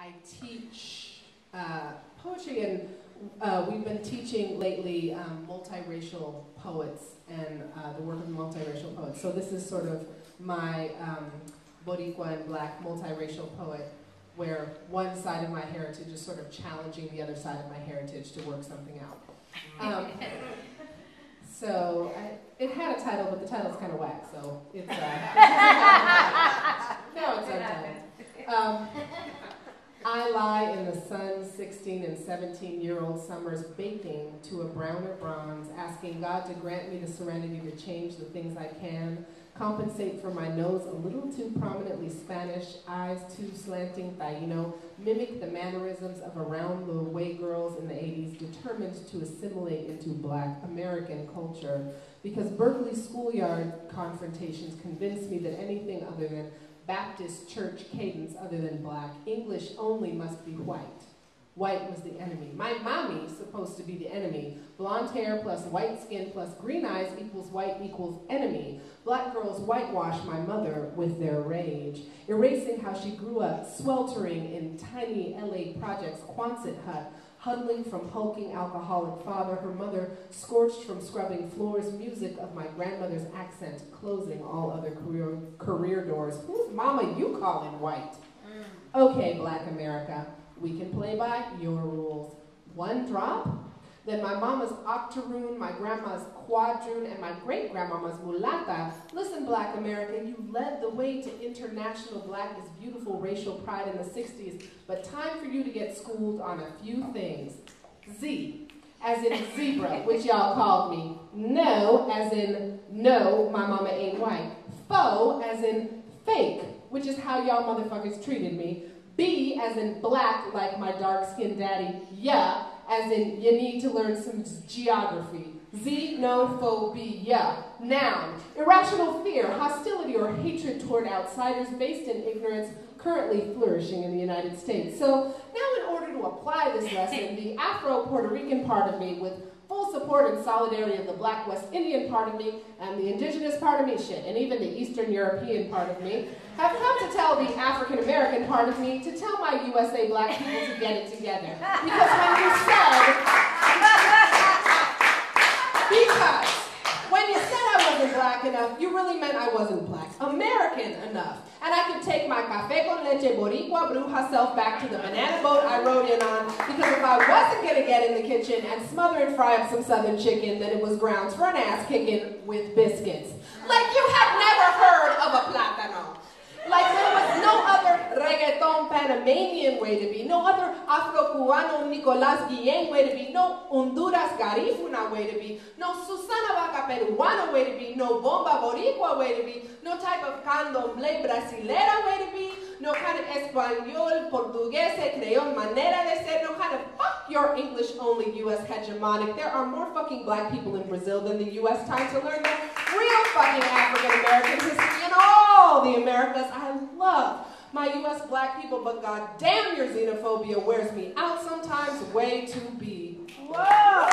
I teach poetry, and we've been teaching lately multiracial poets and the work of multiracial poets. So this is sort of my Boricua and Black multiracial poet, where one side of my heritage is sort of challenging the other side of my heritage to work something out. So it had a title, but the title's kind of whack, so it's no, it's untitled. I lie in the sun, 16 and 17-year-old summers, baking to a browner bronze, asking God to grant me the serenity to change the things I can, compensate for my nose a little too prominently Spanish, eyes too slanting Taino, mimic the mannerisms of around-the-way girls in the 80s, determined to assimilate into Black American culture, because Berkeley schoolyard confrontations convinced me that anything other than Baptist church cadence other than Black, English only must be white. White was the enemy. My mommy's supposed to be the enemy. Blonde hair plus white skin plus green eyes equals white equals enemy. Black girls whitewash my mother with their rage, erasing how she grew up, sweltering in tiny LA projects, Quonset hut, huddling from hulking alcoholic father, her mother scorched from scrubbing floors, music of my grandmother's accent closing all other career doors. Whose mama you calling white? Okay, Black America, we can play by your rules. One drop? Then my mama's octoroon, my grandma's quadroon, and my great-grandmama's mulata. Listen, Black America, you led the way to international Black is beautiful racial pride in the 60s, but time for you to get schooled on a few things. Z, as in zebra, which y'all called me. No, as in no, my mama ain't white. Faux, as in fake, which is how y'all motherfuckers treated me. B, as in Black, like my dark-skinned daddy. Yeah, as in you need to learn some geography. Xenophobia. Noun. Irrational fear, hostility, or hatred toward outsiders based in ignorance, currently flourishing in the United States. So now in order to apply this lesson, the Afro-Puerto Rican part of me, with full support and solidarity of the Black West Indian part of me, and the indigenous part of me, shit, and even the Eastern European part of me, have come to tell the African American part of me to tell my USA Black people to get it together. Because when you said I wasn't Black enough, you really meant I wasn't Black American enough. And I could take my café con leche boricua bruja self back to the banana boat I rode in on, because if I wasn't gonna get in the kitchen and smother and fry up some southern chicken, then it was grounds for an ass kicking with biscuits. Like you had never heard of a plátano. Like there was no other reggaeton Panamanian way to be, no other Afro-Cubano Nicolás Guillén way to be, no Honduras Garifuna way to be, no Susana Vaca Peruana way to be, no Bomba Boricua way to be, no type of candomblé brasilera way to be, no kind of Español, Portugués, Creole manera de ser, no kind of fuck your English-only U.S. hegemonic. There are more fucking Black people in Brazil than the U.S. time to learn the real fucking African-American history in all the Americas. I love my U.S. Black people, but goddamn your xenophobia wears me out sometimes way too big. Whoa!